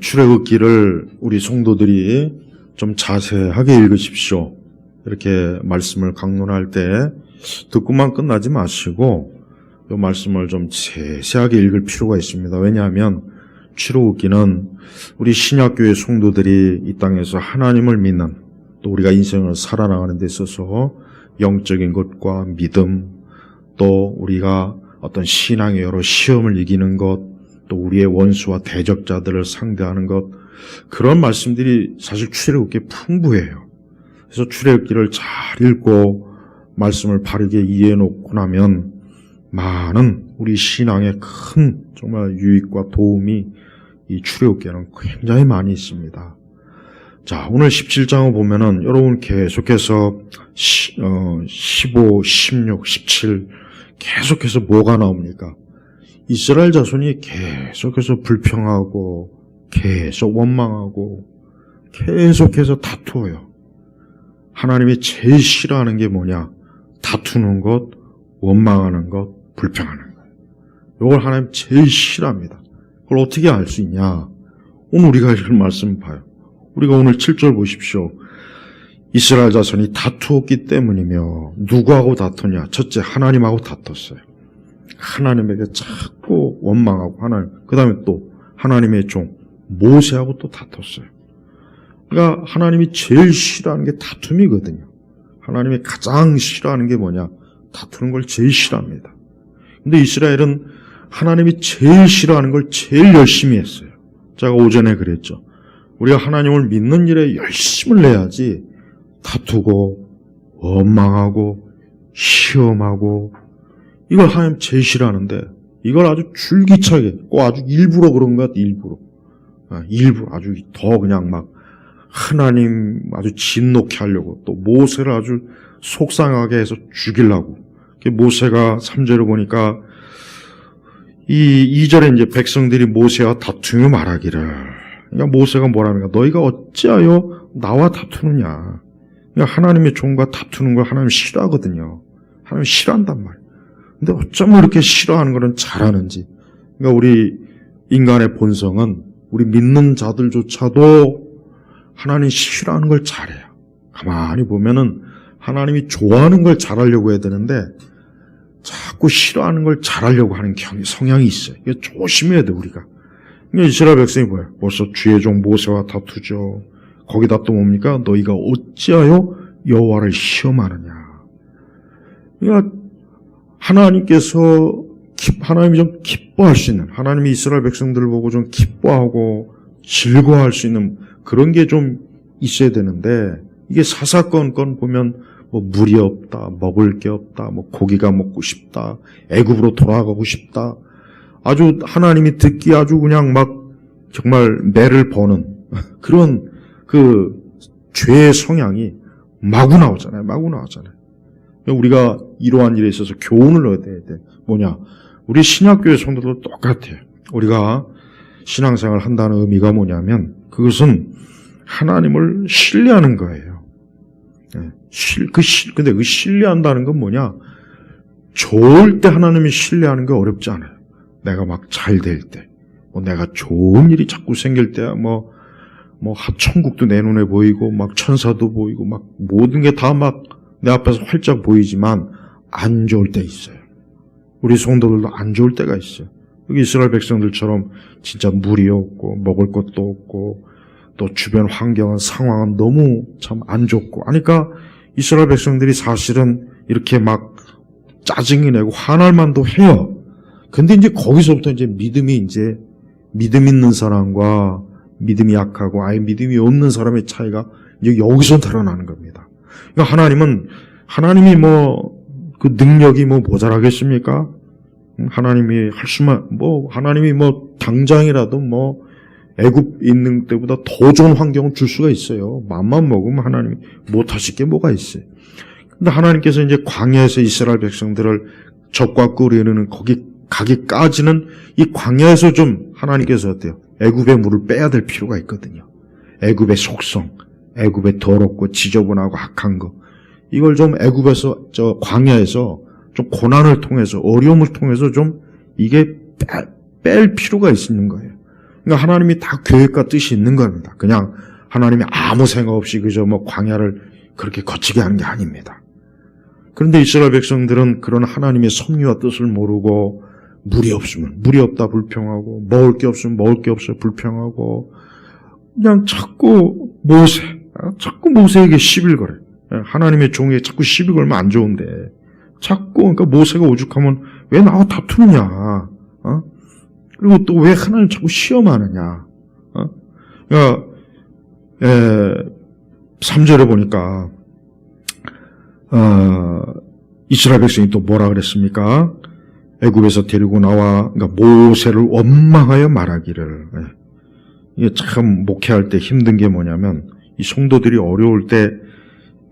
출애굽기를 우리 성도들이 좀 자세하게 읽으십시오. 이렇게 말씀을 강론할 때 듣고만 끝나지 마시고 이 말씀을 좀 세세하게 읽을 필요가 있습니다. 왜냐하면 출애굽기는 우리 신약교회 성도들이 이 땅에서 하나님을 믿는, 또 우리가 인생을 살아나가는 데 있어서 영적인 것과 믿음, 또 우리가 어떤 신앙의 여러 시험을 이기는 것, 또 우리의 원수와 대적자들을 상대하는 것, 그런 말씀들이 사실 출애굽기에 풍부해요. 그래서 출애굽기를 잘 읽고 말씀을 바르게 이해해 놓고 나면 많은 우리 신앙에 큰 정말 유익과 도움이 이 출애굽기에는 굉장히 많이 있습니다. 자, 오늘 17장을 보면은 여러분 계속해서 15, 16, 17 계속해서 뭐가 나옵니까? 이스라엘 자손이 계속해서 불평하고 계속 원망하고 계속해서 다투어요. 하나님이 제일 싫어하는 게 뭐냐? 다투는 것, 원망하는 것, 불평하는 거예요. 이걸 하나님 제일 싫어합니다. 그걸 어떻게 알 수 있냐? 오늘 우리가 읽을 말씀 봐요. 우리가 오늘 7절 보십시오. 이스라엘 자손이 다투었기 때문이며, 누구하고 다투냐? 첫째, 하나님하고 다퉜어요. 하나님에게 자꾸 원망하고 그 다음에 또 하나님의 종 모세하고 또 다퉜어요. 그러니까 하나님이 제일 싫어하는 게 다툼이거든요. 하나님이 가장 싫어하는 게 뭐냐? 다투는 걸 제일 싫어합니다. 근데 이스라엘은 하나님이 제일 싫어하는 걸 제일 열심히 했어요. 제가 오전에 그랬죠. 우리가 하나님을 믿는 일에 열심을 내야지 다투고 원망하고 시험하고 이걸 하나님 제일 싫어하는데 이걸 아주 줄기차게 꼭 아주 일부러 그런 것 같아. 일부러 아주 더 그냥 막 하나님 아주 진노케 하려고 또 모세를 아주 속상하게 해서 죽이려고. 모세가 3절을 보니까 이 2절에 이제 백성들이 모세와 다투며 말하기를, 그러니까 모세가 뭐랍니까? 너희가 어찌하여 나와 다투느냐? 그러니까 하나님의 종과 다투는 걸 하나님 싫어하거든요. 하나님 싫어한단 말이에요. 근데 어쩜 이렇게 싫어하는 거는 잘하는지. 그러니까 우리 인간의 본성은 우리 믿는 자들조차도 하나님 싫어하는 걸 잘해요. 가만히 보면은 하나님이 좋아하는 걸 잘하려고 해야 되는데 자꾸 싫어하는 걸 잘하려고 하는 성향이 있어요. 이거 조심해야 돼, 우리가. 그러니까 이스라엘 백성이 뭐예요? 벌써 주의 종 모세와 다투죠. 거기다 또 뭡니까? 너희가 어찌하여 여호와를 시험하느냐. 그러니까 하나님이 좀 기뻐할 수 있는, 하나님이 이스라엘 백성들을 보고 좀 기뻐하고 즐거워할 수 있는 그런 게 좀 있어야 되는데, 이게 사사건건 보면 뭐 물이 없다, 먹을 게 없다, 뭐 고기가 먹고 싶다, 애굽으로 돌아가고 싶다, 아주 하나님이 듣기 아주 그냥 막 정말 매를 버는 그런 그 죄의 성향이 마구 나오잖아요. 우리가 이러한 일에 있어서 교훈을 얻어야 돼. 뭐냐? 우리 신약교회 성도도 똑같아요. 우리가 신앙생활을 한다는 의미가 뭐냐면 그것은 하나님을 신뢰하는 거예요. 근데 그 신뢰한다는 건 뭐냐? 좋을 때 하나님이 신뢰하는 게 어렵지 않아요. 내가 막 잘 될 때, 내가 좋은 일이 자꾸 생길 때야 천국도 내 눈에 보이고, 막 천사도 보이고, 막 모든 게 다 막 내 앞에서 활짝 보이지만 안 좋을 때 있어요. 우리 성도들도 안 좋을 때가 있어요. 여기 이스라엘 백성들처럼 진짜 물이 없고, 먹을 것도 없고, 또 주변 환경은 상황은 너무 참 안 좋고 하니까 이스라엘 백성들이 사실은 이렇게 막 짜증이 내고 화날 만도 해요. 근데 이제 거기서부터 이제 믿음 있는 사람과 믿음이 약하고 아예 믿음이 없는 사람의 차이가 이제 여기서 드러나는 겁니다. 그러니까 하나님이 그 능력이 모자라겠습니까? 하나님이 하나님이 당장이라도 애굽 있는 때보다 더 좋은 환경을 줄 수가 있어요. 맘만 먹으면 하나님이 못하실 게 뭐가 있어요. 근데 하나님께서 이제 광야에서 이스라엘 백성들을 적과 꿀이 흐르는 거기 가기까지는 이 광야에서 좀 하나님께서 어때요? 애굽의 물을 빼야 될 필요가 있거든요. 애굽의 속성, 애굽의 더럽고 지저분하고 악한 거, 이걸 좀 애굽에서 광야에서 좀 고난을 통해서 어려움을 통해서 좀 이게 뺄 필요가 있는 거예요. 그러니까 하나님이 다 계획과 뜻이 있는 겁니다. 그냥 하나님이 아무 생각 없이 그저 뭐 광야를 그렇게 거치게 하는 게 아닙니다. 그런데 이스라엘 백성들은 그런 하나님의 섭리와 뜻을 모르고 물이 없으면 물이 없다 불평하고 먹을 게 없으면 먹을 게 없어 불평하고 그냥 자꾸 모세에게 시비를 걸어요. 하나님의 종에게 자꾸 시비 걸면 안 좋은데 자꾸 그러니까 모세가 오죽하면 왜 나와 다투느냐? 그리고 또 왜 하나님 자꾸 시험하느냐? 그러니까 3절에 보니까 이스라엘 백성이 또 뭐라 그랬습니까? 애굽에서 데리고 나와 그러니까 모세를 원망하여 말하기를. 이게 참 목회할 때 힘든 게 뭐냐면 이 성도들이 어려울 때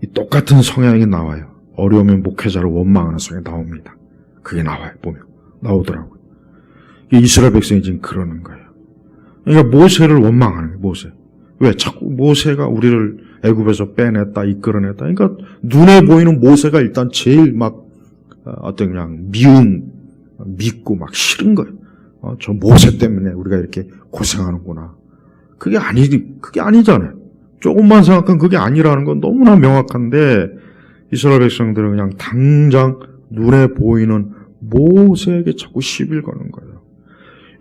이 똑같은 성향이 나와요. 어려우면 목회자를 원망하는 성향이 나옵니다. 그게 나와요. 보면 나오더라고요. 이스라엘 백성이 지금 그러는 거예요. 그러니까 모세를 원망하는 거예요. 모세. 왜? 자꾸 모세가 우리를 애굽에서 빼냈다, 이끌어냈다. 그러니까 눈에 보이는 모세가 일단 제일 막 어떤 그냥 믿고 막 싫은 거예요. 저 모세 때문에 우리가 이렇게 고생하는구나. 그게 아니잖아요. 조금만 생각하면 그게 아니라는 건 너무나 명확한데 이스라엘 백성들은 그냥 당장 눈에 보이는 모세에게 자꾸 시비를 거는 거예요.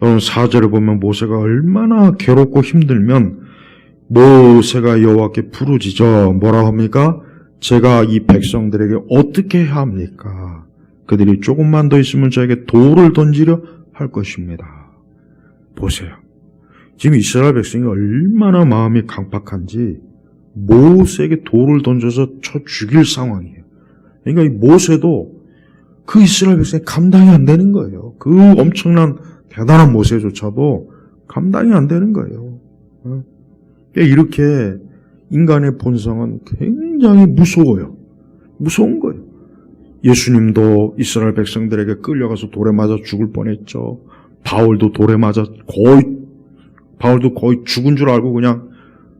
여러분 4절에 보면 모세가 얼마나 괴롭고 힘들면 모세가 여호와께 부르짖어 뭐라 합니까? 제가 이 백성들에게 어떻게 해야 합니까? 그들이 조금만 더 있으면 저에게 돌을 던지려 할 것입니다. 보세요. 지금 이스라엘 백성이 얼마나 마음이 강팍한지 모세에게 돌을 던져서 쳐 죽일 상황이에요. 그러니까 이 모세도 그 이스라엘 백성이 감당이 안 되는 거예요. 그 엄청난 대단한 모세조차도 감당이 안 되는 거예요. 이렇게 인간의 본성은 굉장히 무서워요. 무서운 거예요. 예수님도 이스라엘 백성들에게 끌려가서 돌에 맞아 죽을 뻔했죠. 바울도 돌에 맞아 거의 죽은 줄 알고 그냥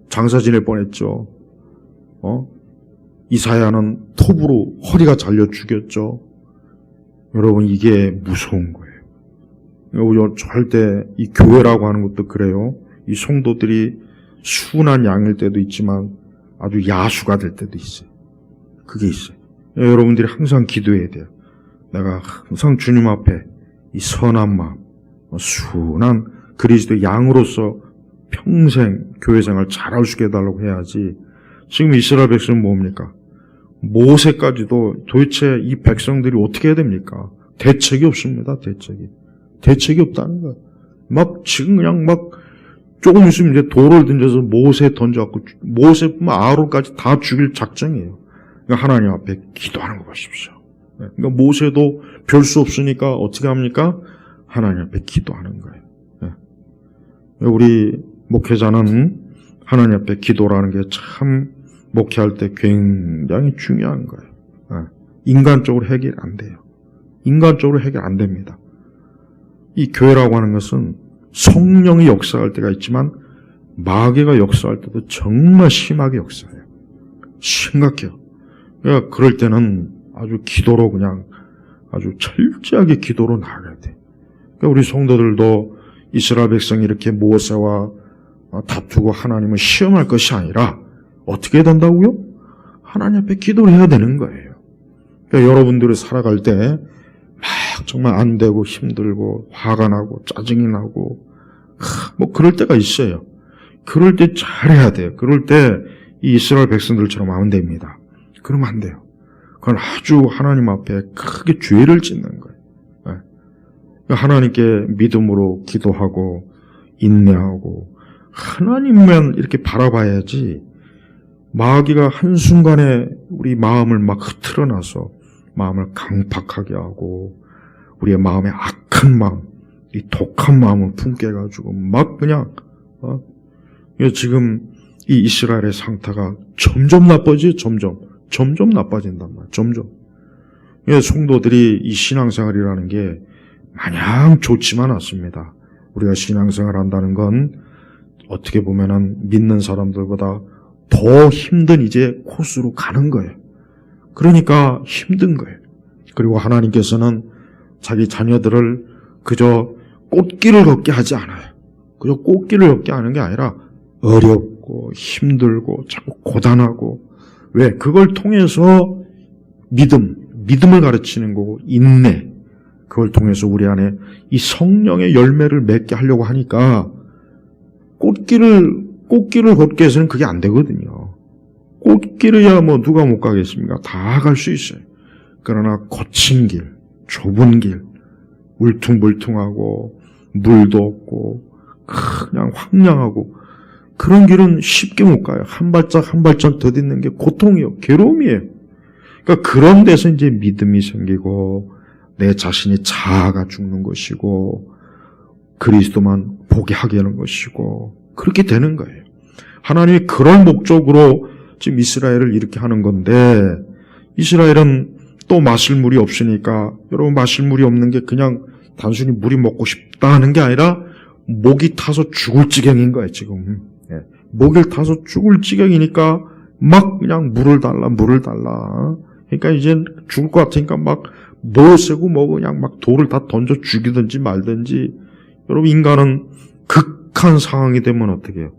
장사 지낼 뻔했죠. 이사야는 톱으로 허리가 잘려 죽였죠. 여러분 이게 무서운 거예요. 절대 이 교회라고 하는 것도 그래요. 이 성도들이 순한 양일 때도 있지만 아주 야수가 될 때도 있어요. 그게 있어요. 여러분들이 항상 기도해야 돼요. 내가 항상 주님 앞에 이 선한 마음, 순한 그리스도 양으로서 평생 교회 생활 잘할 수 있게 해달라고 해야지. 지금 이스라엘 백성은 뭡니까? 모세까지도 도대체 이 백성들이 어떻게 해야 됩니까? 대책이 없습니다. 대책이 없다는 거예요. 지금 그냥 조금 있으면 이제 돌을 던져서 모세 던져갖고 모세뿐만 아론까지 다 죽일 작정이에요. 그러니까 하나님 앞에 기도하는 거 보십시오. 그러니까 모세도 별 수 없으니까 어떻게 합니까? 하나님 앞에 기도하는 거예요. 우리 목회자는 하나님 앞에 기도라는 게 참 목회할 때 굉장히 중요한 거예요. 인간적으로 해결 안 돼요. 인간적으로 해결 안 됩니다. 이 교회라고 하는 것은 성령이 역사할 때가 있지만 마귀가 역사할 때도 정말 심하게 역사해요. 심각해요. 그러니까 그럴 때는 아주 기도로 그냥 아주 철저하게 기도로 나아가야 돼. 그러니까 우리 성도들도 이스라엘 백성이 이렇게 모세와 다투고 하나님을 시험할 것이 아니라 어떻게 해야 된다고요? 하나님 앞에 기도를 해야 되는 거예요. 그러니까 여러분들이 살아갈 때 막 정말 안 되고 힘들고 화가 나고 짜증이 나고 그럴 때가 있어요. 그럴 때 잘해야 돼요. 그럴 때 이 이스라엘 백성들처럼 하면 됩니다. 그러면 안 돼요. 그건 아주 하나님 앞에 크게 죄를 짓는 거예요. 하나님께 믿음으로 기도하고 인내하고 하나님만 이렇게 바라봐야지 마귀가 한순간에 우리 마음을 막 흐트러놔서 마음을 강팍하게 하고 우리의 마음에 악한 마음, 이 독한 마음을 품게 해가지고 막 그냥 지금 이 이스라엘의 상태가 점점 나빠지 점점 나빠진단 말이에요. 점점. 성도들이 이 신앙생활이라는 게 마냥 좋지만 않습니다. 우리가 신앙생활 한다는 건 어떻게 보면은 믿는 사람들보다 더 힘든 이제 코스로 가는 거예요. 그러니까 힘든 거예요. 그리고 하나님께서는 자기 자녀들을 그저 꽃길을 걷게 하지 않아요. 그저 꽃길을 걷게 하는 게 아니라 어렵고 힘들고 자꾸 고단하고 왜? 그걸 통해서 믿음을 가르치는 거고 인내 그걸 통해서 우리 안에 이 성령의 열매를 맺게 하려고 하니까 꽃길을 걷게 해서는 그게 안 되거든요. 꽃길이야 뭐 누가 못 가겠습니까? 다 갈 수 있어요. 그러나 거친 길, 좁은 길, 울퉁불퉁하고 물도 없고 그냥 황량하고 그런 길은 쉽게 못 가요. 한 발짝 한 발짝 더딛는 게 고통이에요. 괴로움이에요. 그러니까 그런 데서 이제 믿음이 생기고 내 자신이 자아가 죽는 것이고 그리스도만 보게 하게 하는 것이고 그렇게 되는 거예요. 하나님이 그런 목적으로 지금 이스라엘을 이렇게 하는 건데 이스라엘은 또 마실 물이 없으니까 여러분 마실 물이 없는 게 그냥 단순히 물이 먹고 싶다 하는 게 아니라 목이 타서 죽을 지경인 거예요 지금. 목을 타서 죽을 지경이니까 막 그냥 물을 달라. 그러니까 이제 죽을 것 같으니까 막 모세고 뭐 그냥 막 돌을 다 던져 죽이든지 말든지. 여러분 인간은 극한 상황이 되면 어떻게 해요?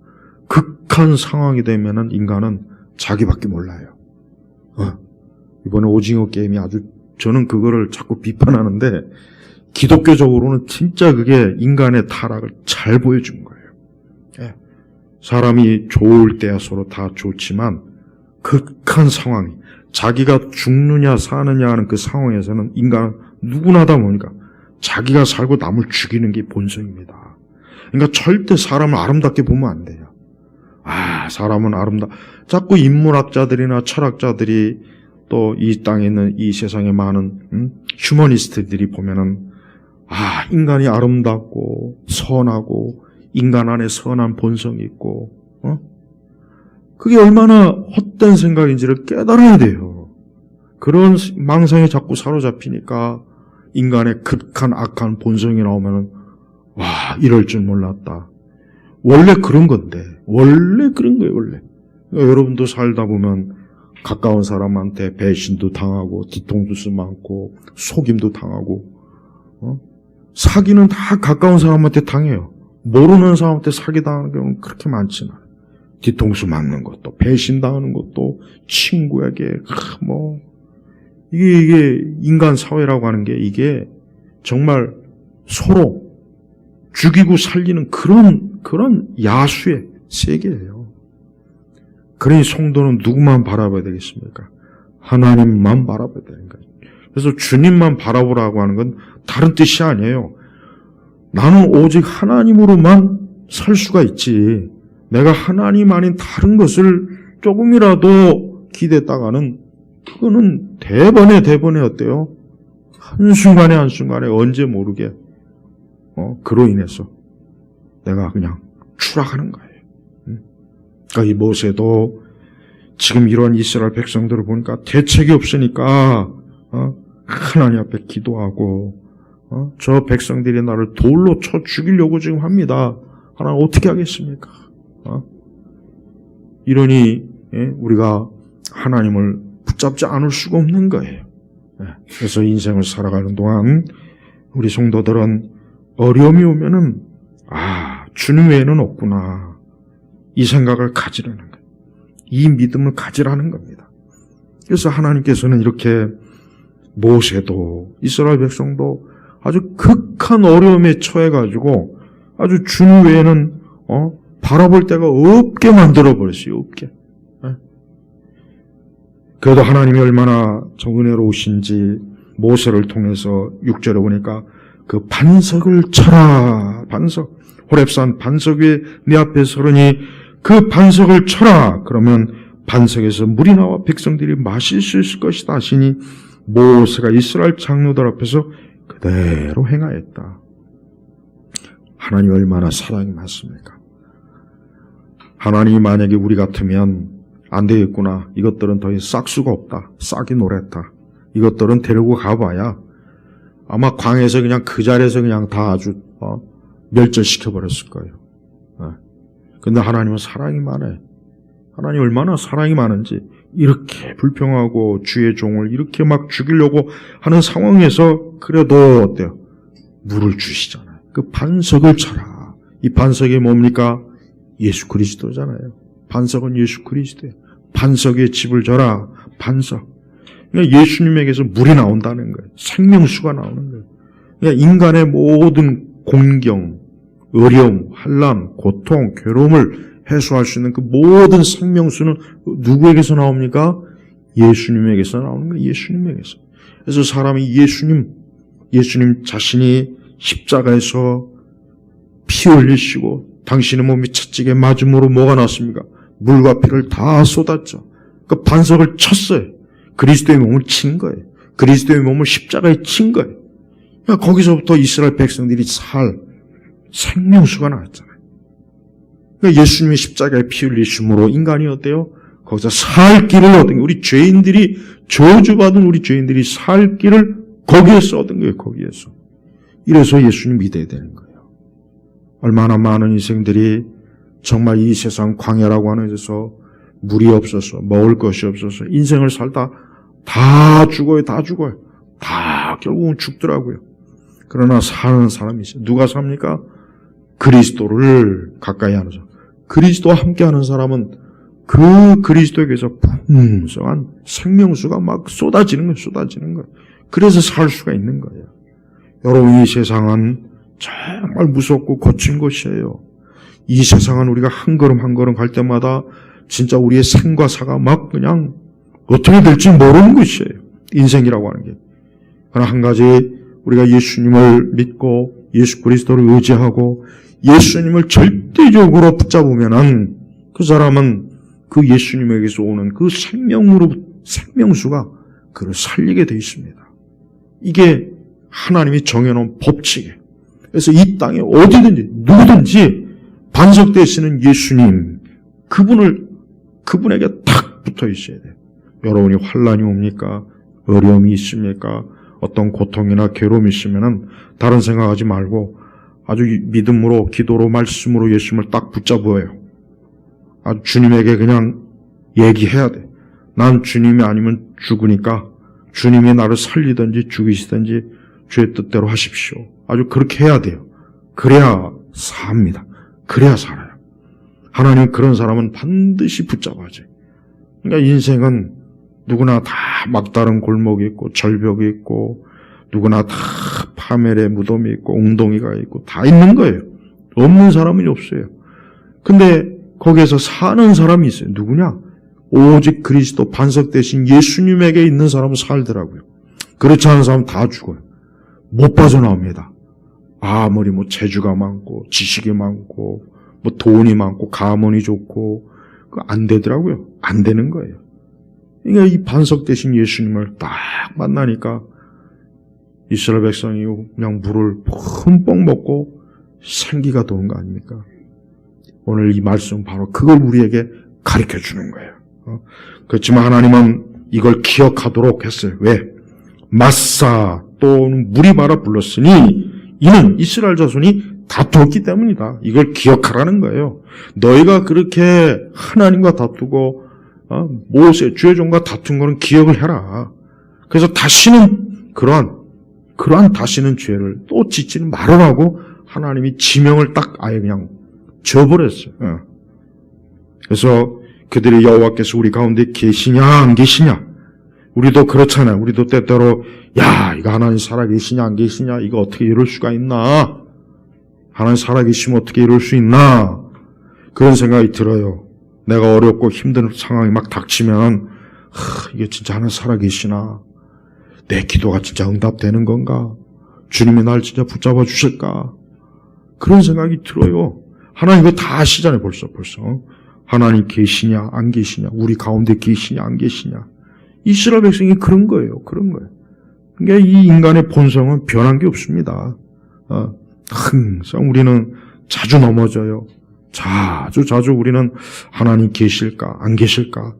극한 상황이 되면은 인간은 자기밖에 몰라요. 이번에 오징어 게임이 아주 저는 그거를 자꾸 비판하는데 기독교적으로는 진짜 그게 인간의 타락을 잘 보여준 거예요. 사람이 좋을 때야 서로 다 좋지만 극한 상황이 자기가 죽느냐 사느냐 하는 그 상황에서는 인간은 누구나 다 보니까 자기가 살고 남을 죽이는 게 본성입니다. 그러니까 절대 사람을 아름답게 보면 안 돼요. 사람은 자꾸 인문학자들이나 철학자들이 또 이 땅에 있는 이 세상에 많은 휴머니스트들이 보면은 인간이 아름답고 선하고 인간 안에 선한 본성이 있고 그게 얼마나 헛된 생각인지를 깨달아야 돼요. 그런 망상에 자꾸 사로잡히니까 인간의 극한 악한 본성이 나오면은 이럴 줄 몰랐다. 원래 그런 건데 원래 그런 거예요. 원래 그러니까 여러분도 살다 보면 가까운 사람한테 배신도 당하고 뒤통수 많고 속임도 당하고 사기는 다 가까운 사람한테 당해요. 모르는 사람한테 사기당하는 경우는 그렇게 많지는 않아요. 뒤통수 맞는 것도 배신당하는 것도 친구에게 이게 인간 사회라고 하는 게 이게 정말 서로 죽이고 살리는 그런 야수의 세계예요. 그러니 성도는 누구만 바라봐야 되겠습니까? 하나님만 바라봐야 되는 거예요. 그래서 주님만 바라보라고 하는 건 다른 뜻이 아니에요. 나는 오직 하나님으로만 살 수가 있지. 내가 하나님 아닌 다른 것을 조금이라도 기대다가는 그거는 대번에 어때요? 한순간에 언제 모르게 그로 인해서 내가 그냥 추락하는 거예요. 그러니까 이 모세도 지금 이런 이스라엘 백성들을 보니까 대책이 없으니까 하나님 앞에 기도하고 저 백성들이 나를 돌로 쳐 죽이려고 지금 합니다. 하나님 어떻게 하겠습니까? 이러니 우리가 하나님을 붙잡지 않을 수가 없는 거예요. 그래서 인생을 살아가는 동안 우리 성도들은 어려움이 오면은 주님 외에는 없구나 이 생각을 가지라는 거예요. 이 믿음을 가지라는 겁니다. 그래서 하나님께서는 이렇게 모세도 이스라엘 백성도 아주 극한 어려움에 처해가지고 아주 주님 외에는 바라볼 데가 없게 만들어버렸어요. 없게. 그래도 하나님이 얼마나 은혜로우신지 모세를 통해서 6절에 보니까 그 반석을 쳐라. 반석. 호렙산 반석 위에 네 앞에 서르니 그 반석을 쳐라. 그러면 반석에서 물이 나와 백성들이 마실 수 있을 것이다 하시니 모세가 이스라엘 장로들 앞에서 그대로 행하였다. 하나님 얼마나 사랑이 많습니까? 하나님이 만약에 우리 같으면 안 되겠구나. 이것들은 더 이상 싹수가 없다. 싹이 노랬다. 이것들은 데리고 가봐야 아마 광에서 그냥 그 자리에서 그냥 다 아주 멸절시켜버렸을 거예요. 근데 하나님은 사랑이 많아요. 하나님 얼마나 사랑이 많은지 이렇게 불평하고 주의 종을 이렇게 막 죽이려고 하는 상황에서 그래도 어때요? 물을 주시잖아요. 그 반석을 쳐라. 이 반석이 뭡니까? 예수 그리스도잖아요. 반석은 예수 그리스도예요. 반석에 집을 져라. 반석. 그러니까 예수님에게서 물이 나온다는 거예요. 생명수가 나오는 거예요. 그러니까 인간의 모든 공경, 어려움, 환난, 고통, 괴로움을 해소할 수 있는 그 모든 생명수는 누구에게서 나옵니까? 예수님에게서 나오는 거예요. 예수님에게서. 그래서 사람이 예수님 자신이 십자가에서 피 흘리시고 당신의 몸이 채찍에 맞음으로 뭐가 났습니까? 물과 피를 다 쏟았죠. 그 반석을 쳤어요. 그리스도의 몸을 친 거예요. 그리스도의 몸을 십자가에 친 거예요. 그러니까 거기서부터 이스라엘 백성들이 살 생명수가 나왔잖아요. 그러니까 예수님의 십자가에 피 흘리심으로 인간이 어때요? 거기서 살 길을 얻은 거예요. 우리 죄인들이 저주받은 우리 죄인들이 살 길을 거기에서 얻은 거예요. 거기에서. 이래서 예수님 믿어야 되는 거예요. 얼마나 많은 인생들이 정말 이 세상 광야라고 하는 데서 물이 없어서 먹을 것이 없어서 인생을 살다 다 죽어요. 다 죽어요. 다 결국은 죽더라고요. 그러나 사는 사람이 있어요. 누가 삽니까? 그리스도를 가까이 하는 사람. 그리스도와 함께하는 사람은 그 그리스도에게서 풍성한 생명수가 막 쏟아지는 거예요. 쏟아지는 거예요. 그래서 살 수가 있는 거예요. 여러분, 이 세상은 정말 무섭고 거친 곳이에요. 이 세상은 우리가 한 걸음 한 걸음 갈 때마다 진짜 우리의 생과 사가 막 그냥 어떻게 될지 모르는 것이에요. 인생이라고 하는 게. 그러나 한 가지, 우리가 예수님을 믿고 예수 그리스도를 의지하고 예수님을 절대적으로 붙잡으면은 그 사람은 그 예수님에게서 오는 그 생명수가 그를 살리게 되어 있습니다. 이게 하나님이 정해놓은 법칙이에요. 그래서 이 땅에 어디든지 누구든지 반석 되시는 예수님, 그분에게 탁 붙어 있어야 돼요. 여러분이 환난이 옵니까? 어려움이 있습니까? 어떤 고통이나 괴로움이 있으면은 다른 생각하지 말고 아주 믿음으로, 기도로, 말씀으로 예수님을 딱 붙잡아요. 아주 주님에게 그냥 얘기해야 돼. 난 주님이 아니면 죽으니까 주님이 나를 살리든지 죽이시든지 주의 뜻대로 하십시오. 아주 그렇게 해야 돼요. 그래야 삽니다. 그래야 살아요. 하나님 그런 사람은 반드시 붙잡아야지. 그러니까 인생은 누구나 다 막다른 골목이 있고 절벽이 있고 누구나 다 파멸의 무덤이 있고 웅덩이가 있고 다 있는 거예요. 없는 사람은 없어요. 근데 거기에서 사는 사람이 있어요. 누구냐? 오직 그리스도 반석 대신 예수님에게 있는 사람은 살더라고요. 그렇지 않은 사람은 다 죽어요. 못 빠져나옵니다. 아무리 재주가 많고 지식이 많고 돈이 많고 가문이 좋고 안 되더라고요. 안 되는 거예요. 그러니까 이 반석 대신 예수님을 딱 만나니까 이스라엘 백성이 그냥 물을 흠뻑 먹고 생기가 도는 거 아닙니까? 오늘 이 말씀은 바로 그걸 우리에게 가르쳐 주는 거예요. 그렇지만 하나님은 이걸 기억하도록 했어요. 왜? 마사 또는 무리바라 불렀으니 이는 이스라엘 자손이 다투었기 때문이다. 이걸 기억하라는 거예요. 너희가 그렇게 하나님과 다투고 모세 주의 종과 다툰 거는 기억을 해라. 그래서 다시는 그러한 다시는 죄를 또 짓지는 말으라고 하나님이 지명을 딱 아예 그냥 줘버렸어요. 그래서 그들이 여호와께서 우리 가운데 계시냐 안 계시냐? 우리도 그렇잖아요. 우리도 때때로 야 이거 하나님 살아계시냐 안 계시냐? 이거 어떻게 이럴 수가 있나? 하나님 살아계시면 어떻게 이럴 수 있나? 그런 생각이 들어요. 내가 어렵고 힘든 상황이 막 닥치면 이게 진짜 하나님 살아계시나? 내 기도가 진짜 응답되는 건가? 주님이 날 진짜 붙잡아 주실까? 그런 생각이 들어요. 하나님 이거 다 아시잖아요. 벌써. 하나님 계시냐 안 계시냐? 우리 가운데 계시냐 안 계시냐? 이스라엘 백성이 그런 거예요. 그러니까 이 인간의 본성은 변한 게 없습니다. 항상 우리는 자주 넘어져요. 자주 우리는 하나님 계실까 안 계실까?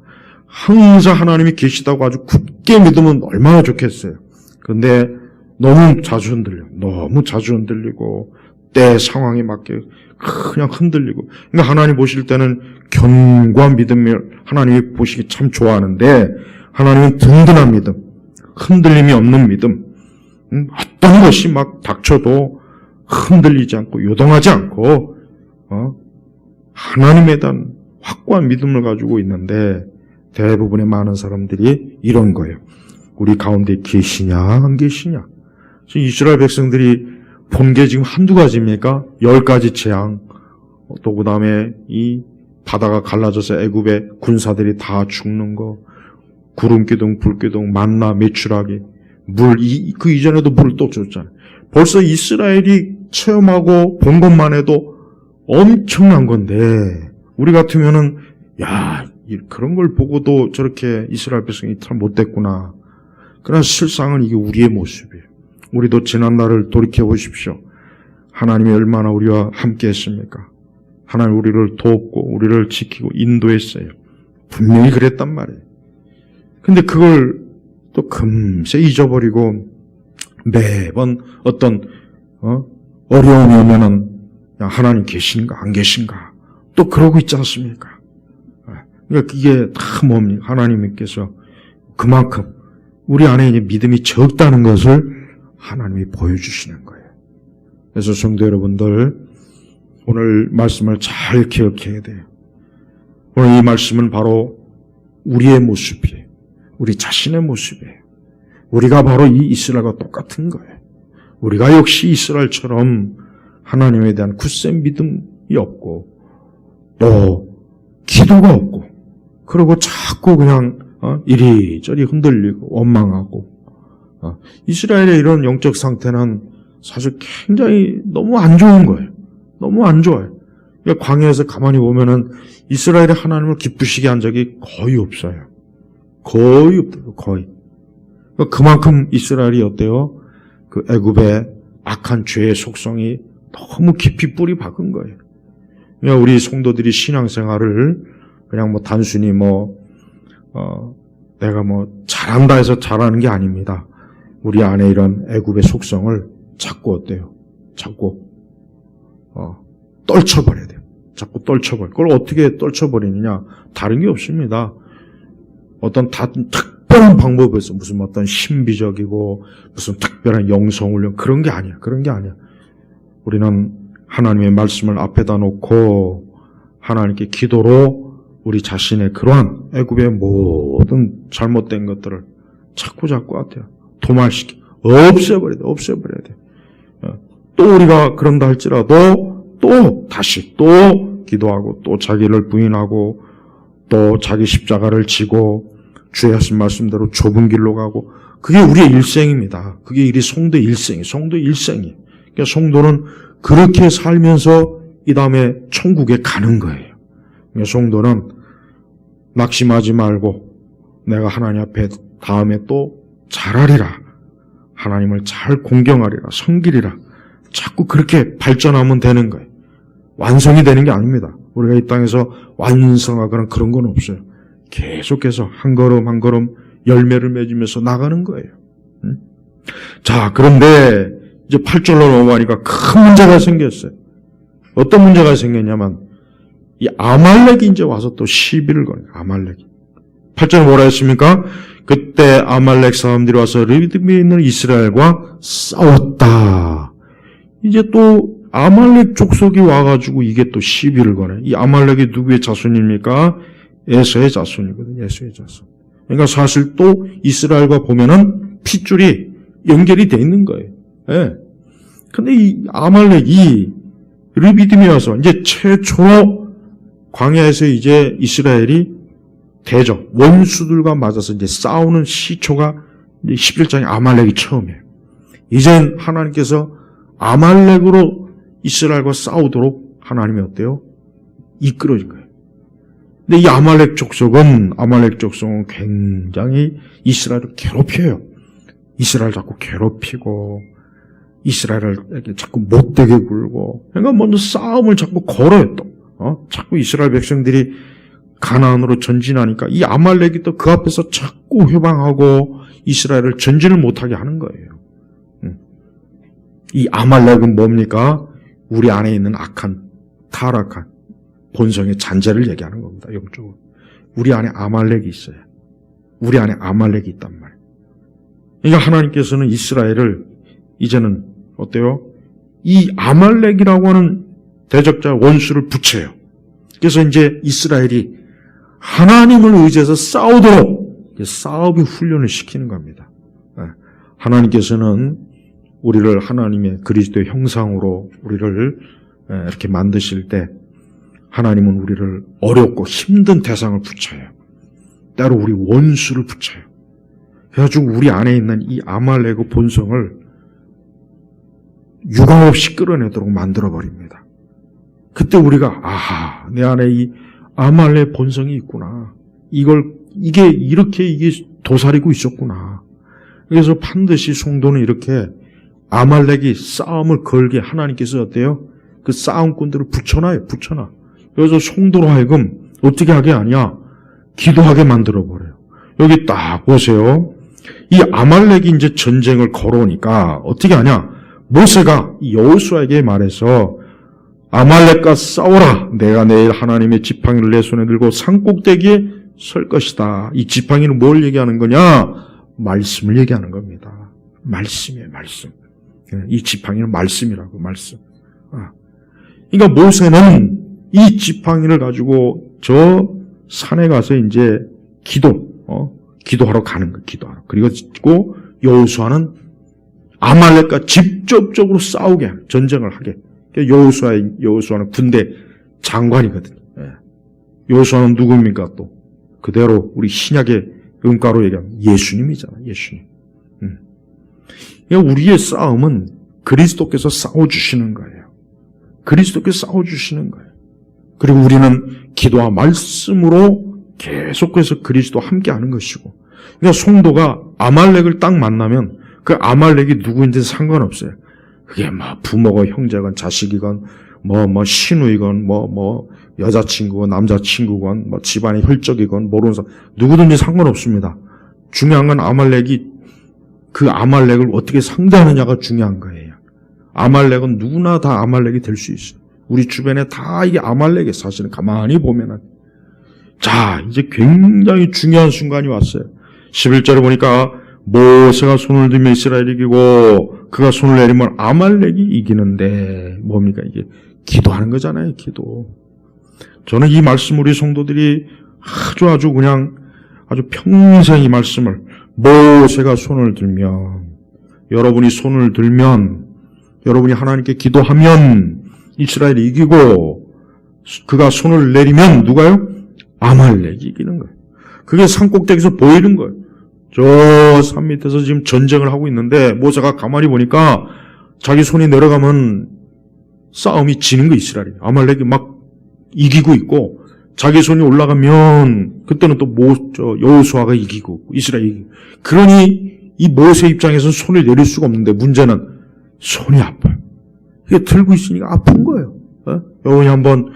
항상 하나님이 계시다고 아주 굳게 믿으면 얼마나 좋겠어요. 그런데 너무 자주 흔들리고 때 상황에 맞게 그냥 흔들리고. 그러니까 하나님 보실 때는 견고한 믿음을 하나님이 보시기 참 좋아하는데 하나님은 든든한 믿음, 흔들림이 없는 믿음, 어떤 것이 막 닥쳐도 흔들리지 않고 요동하지 않고 하나님에 대한 확고한 믿음을 가지고 있는데 대부분의 많은 사람들이 이런 거예요. 우리 가운데 계시냐 안 계시냐. 이스라엘 백성들이 본 게 지금 한두 가지입니까? 10가지 재앙, 또 그 다음에 이 바다가 갈라져서 애굽의 군사들이 다 죽는 거, 구름기둥, 불기둥, 만나, 메추라기, 그 이전에도 물을 또 줬잖아요. 벌써 이스라엘이 체험하고 본 것만 해도 엄청난 건데, 우리 같으면은, 그런 걸 보고도 저렇게 이스라엘 백성이 참 못됐구나. 그러나 실상은 이게 우리의 모습이에요. 우리도 지난날을 돌이켜 보십시오. 하나님이 얼마나 우리와 함께 했습니까? 하나님 우리를 돕고 우리를 지키고 인도했어요. 분명히 그랬단 말이에요. 근데 그걸 또 금세 잊어버리고 매번 어떤 어려움이 오면은 하나님 계신가 안 계신가 또 그러고 있지 않습니까? 그러니까 이게 다 뭡니까? 하나님께서 그만큼 우리 안에 이제 믿음이 적다는 것을 하나님이 보여주시는 거예요. 그래서 성도 여러분들, 오늘 말씀을 잘 기억해야 돼요. 오늘 이 말씀은 바로 우리의 모습이에요. 우리 자신의 모습이에요. 우리가 바로 이 이스라엘과 똑같은 거예요. 우리가 역시 이스라엘처럼 하나님에 대한 굳센 믿음이 없고 또 기도가 없고 그리고 자꾸 그냥 이리저리 흔들리고 원망하고 이스라엘의 이런 영적 상태는 사실 굉장히 너무 안 좋은 거예요. 너무 안 좋아요. 그러니까 광야에서 가만히 보면은 이스라엘의 하나님을 기쁘시게 한 적이 거의 없어요. 거의 없대요. 거의. 그만큼 이스라엘이 어때요? 그 애굽의 악한 죄의 속성이 너무 깊이 뿌리 박은 거예요. 그러니까 우리 성도들이 신앙생활을 그냥 단순히 내가 잘한다 해서 잘하는 게 아닙니다. 우리 안에 이런 애굽의 속성을 자꾸 어때요? 자꾸 떨쳐버려야 돼요. 자꾸 떨쳐버려. 그걸 어떻게 떨쳐버리느냐? 다른 게 없습니다. 어떤 특별한 방법에서 무슨 어떤 신비적이고 무슨 특별한 영성훈련 그런 게 아니야. 그런 게 아니야. 우리는 하나님의 말씀을 앞에다 놓고 하나님께 기도로 우리 자신의 그러한 애굽의 모든 잘못된 것들을 자꾸 같아요. 도말시켜 없애버려야 돼. 없애버려야 돼. 또 우리가 그런다 할지라도 또 다시 또 기도하고 또 자기를 부인하고 또 자기 십자가를 지고 주의 하신 말씀대로 좁은 길로 가고 그게 우리의 일생입니다. 그게 우리 성도의 일생이에요. 성도의 일생이에요. 그러니까 성도는 그렇게 살면서 이 다음에 천국에 가는 거예요. 그러니까 성도는 낙심하지 말고 내가 하나님 앞에 다음에 또 잘하리라. 하나님을 잘 공경하리라. 섬기리라. 자꾸 그렇게 발전하면 되는 거예요. 완성이 되는 게 아닙니다. 우리가 이 땅에서 완성하거나 그런 건 없어요. 계속해서 한 걸음 한 걸음 열매를 맺으면서 나가는 거예요. 자, 그런데 이제 8절로 넘어가니까 큰 문제가 생겼어요. 어떤 문제가 생겼냐면 이 아말렉이 이제 와서 또 시비를 거는 거예요. 아말렉이. 8절에 뭐라 했습니까? 그때 아말렉 사람들이 와서 르비딤에 있는 이스라엘과 싸웠다. 이제 또 아말렉 족속이 와가지고 이게 또 시비를 거네. 이 아말렉이 누구의 자손입니까? 에서의 자손이거든요. 에서의 자손. 그러니까 사실 또 이스라엘과 보면은 핏줄이 연결이 돼 있는 거예요. 예. 근데 이 아말렉이 르비딤에 와서 이제 최초로 광야에서 이제 이스라엘이 대적, 원수들과 맞아서 이제 싸우는 시초가 11장의 아말렉이 처음이에요. 이젠 하나님께서 아말렉으로 이스라엘과 싸우도록 하나님이 어때요? 이끌어진 거예요. 근데 이 아말렉 족속은 굉장히 이스라엘을 괴롭혀요. 이스라엘 자꾸 괴롭히고 이스라엘을 자꾸 못되게 굴고 그러니까 먼저 싸움을 자꾸 걸어요 또. 자꾸 이스라엘 백성들이 가나안으로 전진하니까 이 아말렉이 또 그 앞에서 자꾸 회방하고 이스라엘을 전진을 못하게 하는 거예요. 이 아말렉은 뭡니까? 우리 안에 있는 악한, 타락한 본성의 잔재를 얘기하는 겁니다. 영적으로. 우리 안에 아말렉이 있어요. 우리 안에 아말렉이 있단 말이에요. 그러니까 하나님께서는 이스라엘을 이제는 어때요? 이 아말렉이라고 하는 대적자 원수를 붙여요. 그래서 이제 이스라엘이 하나님을 의지해서 싸우도록 싸움의 훈련을 시키는 겁니다. 하나님께서는 우리를 하나님의 그리스도의 형상으로 우리를 이렇게 만드실 때 하나님은 우리를 어렵고 힘든 대상을 붙여요. 때로 우리 원수를 붙여요. 그래가지고 우리 안에 있는 이 아말렉의 본성을 유감 없이 끌어내도록 만들어버립니다. 그때 우리가 아하, 내 안에 이 아말렉 본성이 있구나. 이게 도사리고 있었구나. 그래서 반드시 성도는 이렇게 아말렉이 싸움을 걸게 하나님께서 어때요? 그 싸움꾼들을 붙여놔요. 그래서 성도로 하여금 어떻게 하게 하냐? 기도하게 만들어버려요. 여기 딱 보세요. 이 아말렉이 이제 전쟁을 걸어오니까 어떻게 하냐? 모세가 여호수아에게 말해서 아말렉과 싸워라. 내가 내일 하나님의 지팡이를 내 손에 들고 산꼭대기에 설 것이다. 이 지팡이는 뭘 얘기하는 거냐? 말씀을 얘기하는 겁니다. 말씀이에요, 말씀. 이 지팡이는 말씀이라고, 말씀. 그러니까 모세는 이 지팡이를 가지고 저 산에 가서 이제 기도하러 가는 거예요, 기도하러. 그리고 여호수아는 아말렉과 직접적으로 싸우게 하는, 전쟁을 하게. 여호수아는 군대 장관이거든요. 여호수아는 누굽니까 또? 그대로 우리 신약의 음가로 얘기하면 예수님이잖아요. 예수님. 그러니까 우리의 싸움은 그리스도께서 싸워주시는 거예요. 그리스도께서 싸워주시는 거예요. 그리고 우리는 기도와 말씀으로 계속해서 그리스도와 함께하는 것이고, 그러니까 성도가 아말렉을 딱 만나면 그 아말렉이 누구인지 상관없어요. 그게 부모건 형제건 자식이건 신우이건 여자친구건 남자친구건 집안의 혈족이건 모르는 사람 누구든지 상관없습니다. 중요한 건 그 아말렉을 어떻게 상대하느냐가 중요한 거예요. 아말렉은 누구나 다 아말렉이 될 수 있어요. 우리 주변에 다 이게 아말렉이 사실은 가만히 보면은. 자, 이제 굉장히 중요한 순간이 왔어요. 11절에 보니까 모세가 손을 들면 이스라엘이 이기고 그가 손을 내리면 아말렉이 이기는데 뭡니까 이게? 기도하는 거잖아요. 기도. 저는 이 말씀 우리 성도들이 아주 평생 이 말씀을 모세가 손을 들면 여러분이 손을 들면 여러분이 하나님께 기도하면 이스라엘이 이기고 그가 손을 내리면 누가요? 아말렉이 이기는 거예요. 그게 산꼭대기에서 보이는 거예요. 저 산 밑에서 지금 전쟁을 하고 있는데 모세가 가만히 보니까 자기 손이 내려가면 싸움이 지는 거 이스라엘이. 아말렉이 막 이기고 있고 자기 손이 올라가면 그때는 또 여호수아가 이기고 이스라엘이 이기고. 그러니 이 모세 입장에서는 손을 내릴 수가 없는데 문제는 손이 아파요. 이게 들고 있으니까 아픈 거예요. 여러분이 한번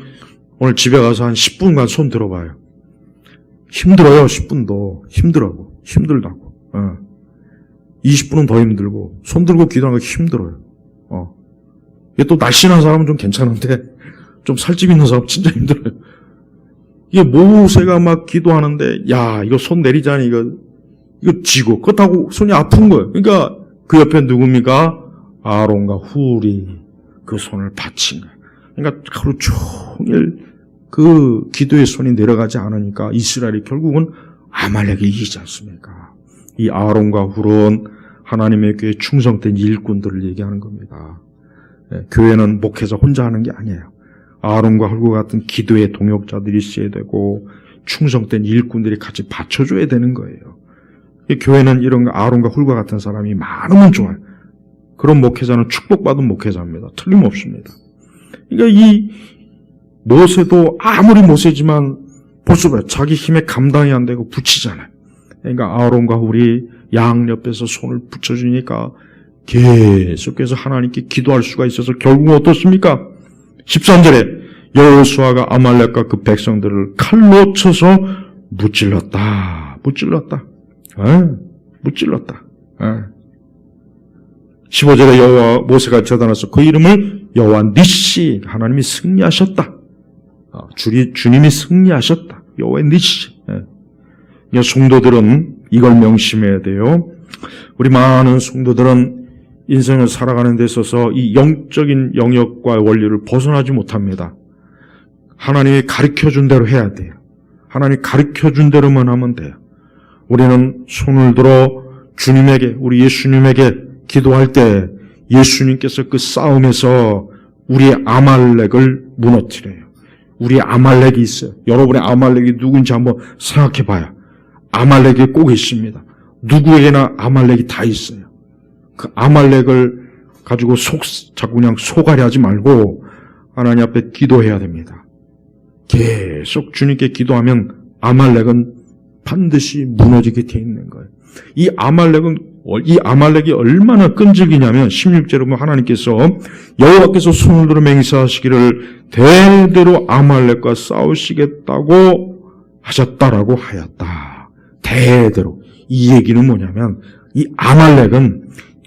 오늘 집에 가서 한 10분간 손 들어봐요. 힘들어요. 10분도 힘들다고. 20분은 더 힘들고 손 들고 기도하는 거 힘들어요. 이게 또 날씬한 사람은 좀 괜찮은데 좀 살집 있는 사람 진짜 힘들어요. 이게 모세가 막 기도하는데 야 이거 손 내리자니 이거 지고 그렇다고 손이 아픈 거예요. 그러니까 그 옆에 누굽니까? 아론과 훌이 그 손을 받친 거예요. 그러니까 하루 종일 그 기도의 손이 내려가지 않으니까 이스라엘이 결국은 아말렉이 이기지 않습니까? 이 아론과 훌은 하나님의 교회에 충성된 일꾼들을 얘기하는 겁니다. 교회는 목회자 혼자 하는 게 아니에요. 아론과 훌과 같은 기도의 동역자들이 있어야 되고 충성된 일꾼들이 같이 받쳐줘야 되는 거예요. 교회는 이런 아론과 훌과 같은 사람이 많으면 좋아요. 그런 목회자는 축복받은 목회자입니다. 틀림없습니다. 그러니까 이 모세도 아무리 모세지만 보세요. 자기 힘에 감당이 안 되고 붙이잖아요. 그러니까 아론과 훌이 양 옆에서 손을 붙여주니까 계속해서 하나님께 기도할 수가 있어서 결국은 어떻습니까? 13절에 여호수아가 아말렉과 그 백성들을 칼로 쳐서 무찔렀다. 15절에 모세가 쳐다나서 그 이름을 여호와 니시, 하나님이 승리하셨다. 주님이 승리하셨다. 여호와 니시. 성도들은 이걸 명심해야 돼요. 우리 많은 성도들은 인생을 살아가는 데 있어서 이 영적인 영역과 원리를 벗어나지 못합니다. 하나님이 가르쳐준 대로 해야 돼요. 하나님이 가르쳐준 대로만 하면 돼요. 우리는 손을 들어 주님에게, 우리 예수님에게 기도할 때 예수님께서 그 싸움에서 우리의 아말렉을 무너뜨려요. 우리의 아말렉이 있어요. 여러분의 아말렉이 누군지 한번 생각해 봐요. 아말렉이 꼭 있습니다. 누구에게나 아말렉이 다 있어요. 그 아말렉을 가지고 자꾸 그냥 소갈이 하지 말고 하나님 앞에 기도해야 됩니다. 계속 주님께 기도하면 아말렉은 반드시 무너지게 돼 있는 거예요. 이 아말렉이 얼마나 끈질기냐면 16절에 보면 하나님께서 여호와께서 손을 들어 맹세하시기를 대대로 아말렉과 싸우시겠다고 하셨다라고 하였다. 대대로. 이 얘기는 뭐냐면 이 아말렉은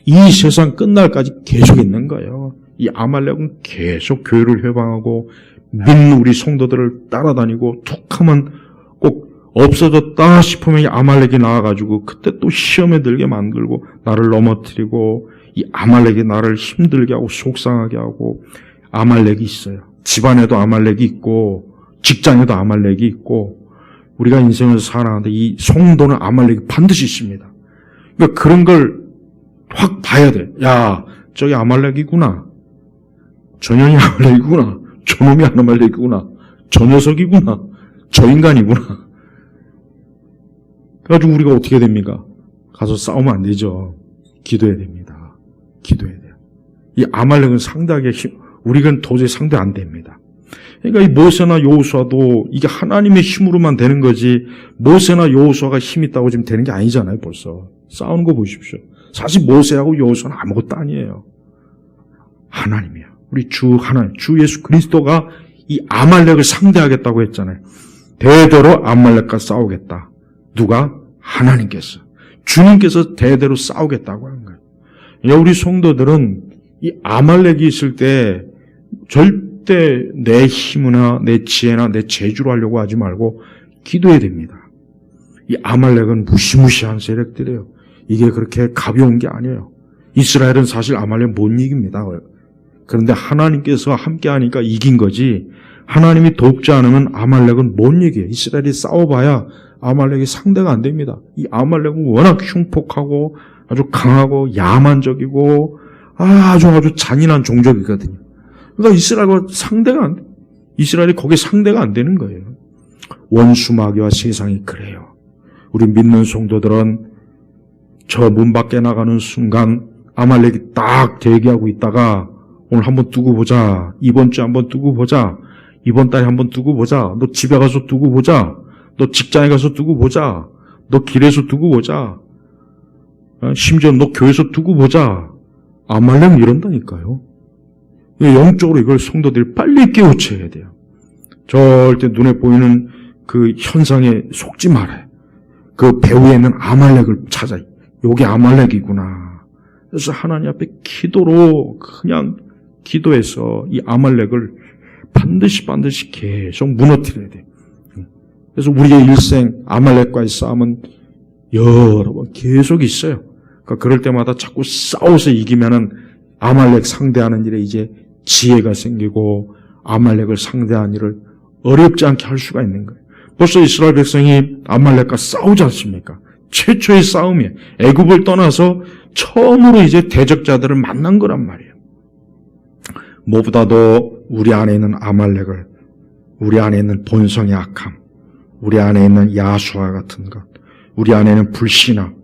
이 세상 끝날까지 계속 있는 거예요. 이 아말렉은 계속 교회를 회방하고 믿는 우리 성도들을 따라다니고 툭하면 꼭 없어졌다 싶으면 이 아말렉이 나와가지고 그때 또 시험에 들게 만들고 나를 넘어뜨리고 이 아말렉이 나를 힘들게 하고 속상하게 하고 아말렉이 있어요. 집안에도 아말렉이 있고 직장에도 아말렉이 있고 우리가 인생을 살아가는데 이 성도는 아말렉이 반드시 있습니다. 그러니까 그런 걸 확 봐야 돼. 야, 저기 아말렉이구나. 저년이 아말렉이구나. 저놈이 아말렉이구나. 저 녀석이구나. 저 인간이구나. 그래가지고 우리가 어떻게 됩니까? 가서 싸우면 안 되죠. 기도해야 됩니다. 기도해야 돼요. 이 아말렉은 상대하기 우리는 도저히 상대 안 됩니다. 그러니까 이 모세나 여호수아도 이게 하나님의 힘으로만 되는 거지 모세나 여호수아가 힘 있다고 지금 되는 게 아니잖아요. 벌써 싸우는 거 보십시오. 사실 모세하고 여호수아는 아무것도 아니에요. 하나님이에요. 우리 주 하나님, 주 예수 그리스도가 이 아말렉을 상대하겠다고 했잖아요. 대대로 아말렉과 싸우겠다. 누가? 하나님께서. 주님께서 대대로 싸우겠다고 하는 거예요. 우리 성도들은 이 아말렉이 있을 때 절대 내 힘이나 내 지혜나 내 재주로 하려고 하지 말고 기도해야 됩니다. 이 아말렉은 무시무시한 세력들이에요. 이게 그렇게 가벼운 게 아니에요. 이스라엘은 사실 아말렉 못 이깁니다. 그런데 하나님께서 함께 하니까 이긴 거지 하나님이 돕지 않으면 아말렉은 못 이겨요. 이스라엘이 싸워봐야 아말렉이 상대가 안 됩니다. 이 아말렉은 워낙 흉폭하고 아주 강하고 야만적이고 아주 잔인한 종족이거든요. 그러니까 이스라엘과 상대가 안 돼. 이스라엘이 거기에 상대가 안 되는 거예요. 원수 마귀와 세상이 그래요. 우리 믿는 성도들은 저 문 밖에 나가는 순간 아말렉이 딱 대기하고 있다가 오늘 한번 두고 보자. 이번 주에 한번 두고 보자. 이번 달에 한번 두고 보자. 너 집에 가서 두고 보자. 너 직장에 가서 두고 보자. 너 길에서 두고 보자. 심지어 너 교회에서 두고 보자. 아말렉은 이런다니까요. 영적으로 이걸 성도들이 빨리 깨우쳐야 돼요. 절대 눈에 보이는 그 현상에 속지 말아요. 그 배후에 있는 아말렉을 찾아요. 요게 아말렉이구나. 그래서 하나님 앞에 기도로 그냥 기도해서 이 아말렉을 반드시 계속 무너뜨려야 돼요. 그래서 우리의 일생 아말렉과의 싸움은 여러 번 계속 있어요. 그러니까 그럴 때마다 자꾸 싸워서 이기면은 아말렉 상대하는 일에 이제 지혜가 생기고 아말렉을 상대하는 일을 어렵지 않게 할 수가 있는 거예요. 벌써 이스라엘 백성이 아말렉과 싸우지 않습니까? 최초의 싸움이에요. 애굽을 떠나서 처음으로 이제 대적자들을 만난 거란 말이에요. 무엇보다도 우리 안에 있는 아말렉을, 우리 안에 있는 본성의 악함, 우리 안에 있는 야수와 같은 것, 우리 안에 있는 불신앙,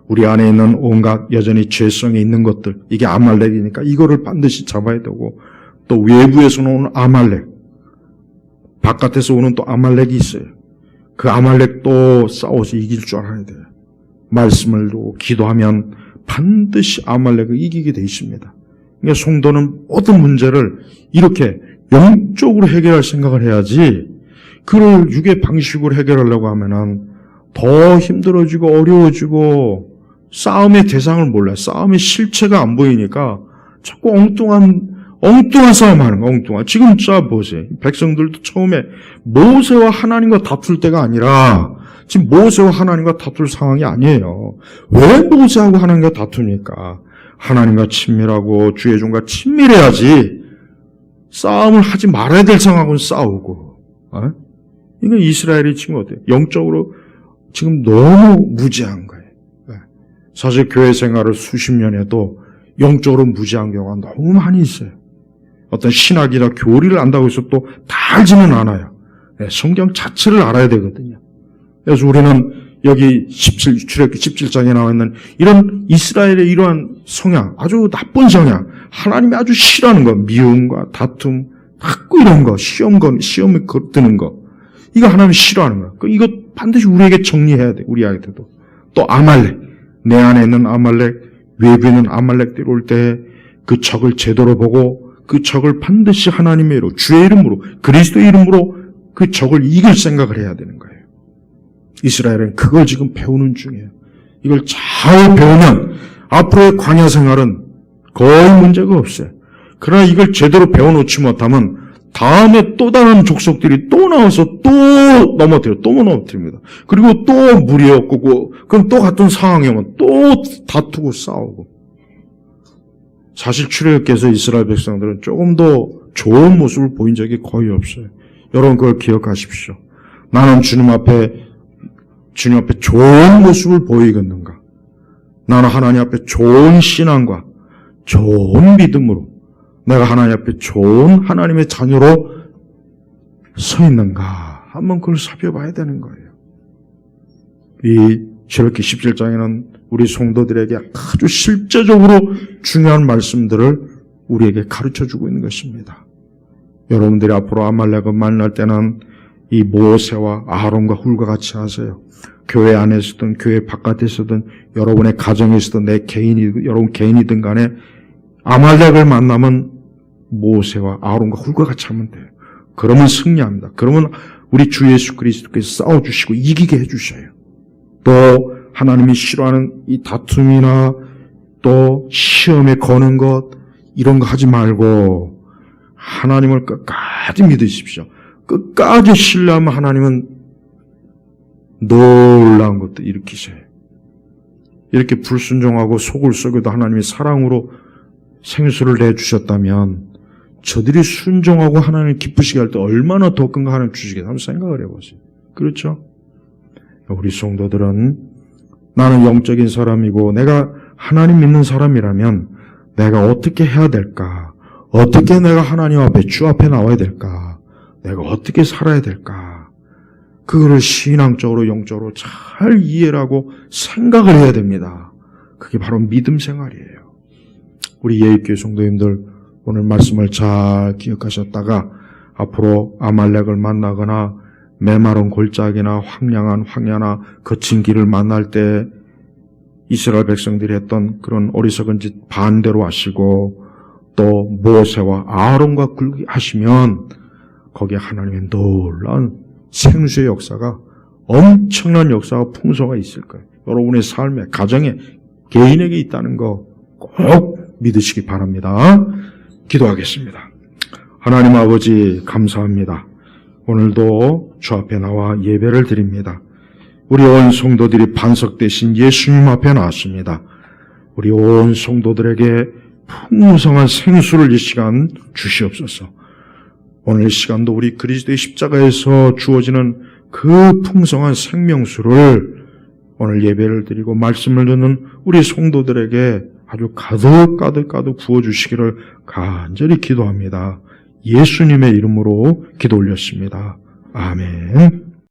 우리 안에 있는 온갖 여전히 죄성이 있는 것들, 이게 아말렉이니까 이거를 반드시 잡아야 되고, 또 외부에서 오는 아말렉, 바깥에서 오는 또 아말렉이 있어요. 그 아말렉도 싸워서 이길 줄 알아야 돼요. 말씀을 두고 기도하면 반드시 아말렉을 이기게 돼 있습니다. 그러니까 성도는 모든 문제를 이렇게 영적으로 해결할 생각을 해야지, 그걸 육의 방식으로 해결하려고 하면은 더 힘들어지고 어려워지고 싸움의 대상을 몰라요. 싸움의 실체가 안 보이니까 자꾸 엉뚱한 싸움 하는 거야, 엉뚱한. 지금 자 보세요. 백성들도 처음에 모세와 하나님과 다툴 때가 아니라 지금 모세와 하나님과 다툴 상황이 아니에요. 왜 모세하고 하나님과 다투니까? 하나님과 친밀하고 주의 종과 친밀해야지 싸움을 하지 말아야 될 상황은 싸우고. 이건 이스라엘이 지금 어때요? 영적으로 지금 너무 무지한 거예요. 사실 교회 생활을 수십 년 해도 영적으로 무지한 경우가 너무 많이 있어요. 어떤 신학이나 교리를 안다고 해서 또 다 알지는 않아요. 성경 자체를 알아야 되거든요. 그래서 우리는 여기 출애굽기 17장에 나와 있는 이런 이스라엘의 이러한 성향, 아주 나쁜 성향, 하나님이 아주 싫어하는 거, 미움과 다툼, 자꾸 이런 거, 시험에 드는 거, 이거 하나님이 싫어하는 거야. 이거 반드시 우리에게 정리해야 돼. 우리에게도. 또 아말렉, 내 안에 있는 아말렉, 외부에 있는 아말렉들이 올 때 그 적을 제대로 보고 그 적을 반드시 하나님의 이름, 주의 이름으로, 그리스도의 이름으로 그 적을 이길 생각을 해야 되는 거예요. 이스라엘은 그걸 지금 배우는 중이에요. 이걸 잘 배우면 앞으로의 광야 생활은 거의 문제가 없어요. 그러나 이걸 제대로 배워놓지 못하면 다음에 또 다른 족속들이 또 나와서 또 넘어뜨립니다. 그리고 또 물이 없고, 그럼 또 같은 상황이 오면 또 다투고 싸우고. 사실 출애굽기에서 이스라엘 백성들은 조금 더 좋은 모습을 보인 적이 거의 없어요. 여러분 그걸 기억하십시오. 나는 주님 앞에 좋은 모습을 보이겠는가? 나는 하나님 앞에 좋은 신앙과 좋은 믿음으로 내가 하나님 앞에 좋은 하나님의 자녀로 서 있는가? 한번 그걸 살펴봐야 되는 거예요. 이 출애굽기 17장에는 우리 성도들에게 아주 실제적으로 중요한 말씀들을 우리에게 가르쳐주고 있는 것입니다. 여러분들이 앞으로 아말렉을 만날 때는 이 모세와 아론과 훌과 같이 하세요. 교회 안에서든 교회 바깥에서든 여러분의 가정에서든 여러분 개인이든 간에 아말렉을 만나면 모세와 아론과 훌과 같이 하면 돼요. 그러면 승리합니다. 그러면 우리 주 예수 그리스도께서 싸워주시고 이기게 해주셔요. 또 하나님이 싫어하는 이 다툼이나 또 시험에 거는 것 이런 거 하지 말고 하나님을 끝까지 믿으십시오. 끝까지 신뢰하면 하나님은 놀라운 것도 일으키셔요. 이렇게 불순종하고 속을 썩여도 하나님이 사랑으로 생수를 내주셨다면 저들이 순종하고 하나님을 기쁘시게 할 때 얼마나 더 큰 거 하나님 주시겠다 한번 생각을 해보세요. 그렇죠? 우리 성도들은 나는 영적인 사람이고 내가 하나님 믿는 사람이라면 내가 어떻게 해야 될까? 어떻게 내가 하나님 앞에 주 앞에 나와야 될까? 내가 어떻게 살아야 될까? 그거를 신앙적으로 영적으로 잘 이해를 하고 생각을 해야 됩니다. 그게 바로 믿음 생활이에요. 우리 예입교회 성도님들 오늘 말씀을 잘 기억하셨다가 앞으로 아말렉을 만나거나 메마른 골짜기나 황량한 황야나 거친 길을 만날 때 이스라엘 백성들이 했던 그런 어리석은 짓 반대로 하시고 또 모세와 아론과 하시면 거기에 하나님의 놀라운 생수의 역사가 엄청난 역사와 풍성가 있을 거예요. 여러분의 삶에 가정에 개인에게 있다는 거 꼭 믿으시기 바랍니다. 기도하겠습니다. 하나님 아버지 감사합니다. 오늘도 주 앞에 나와 예배를 드립니다. 우리 온 성도들이 반석 대신 예수님 앞에 나왔습니다. 우리 온 성도들에게 풍성한 생수를 이 시간 주시옵소서. 오늘 이 시간도 우리 그리스도의 십자가에서 주어지는 그 풍성한 생명수를 오늘 예배를 드리고 말씀을 듣는 우리 성도들에게 아주 가득 부어주시기를 간절히 기도합니다. 예수님의 이름으로 기도 올렸습니다. 아멘.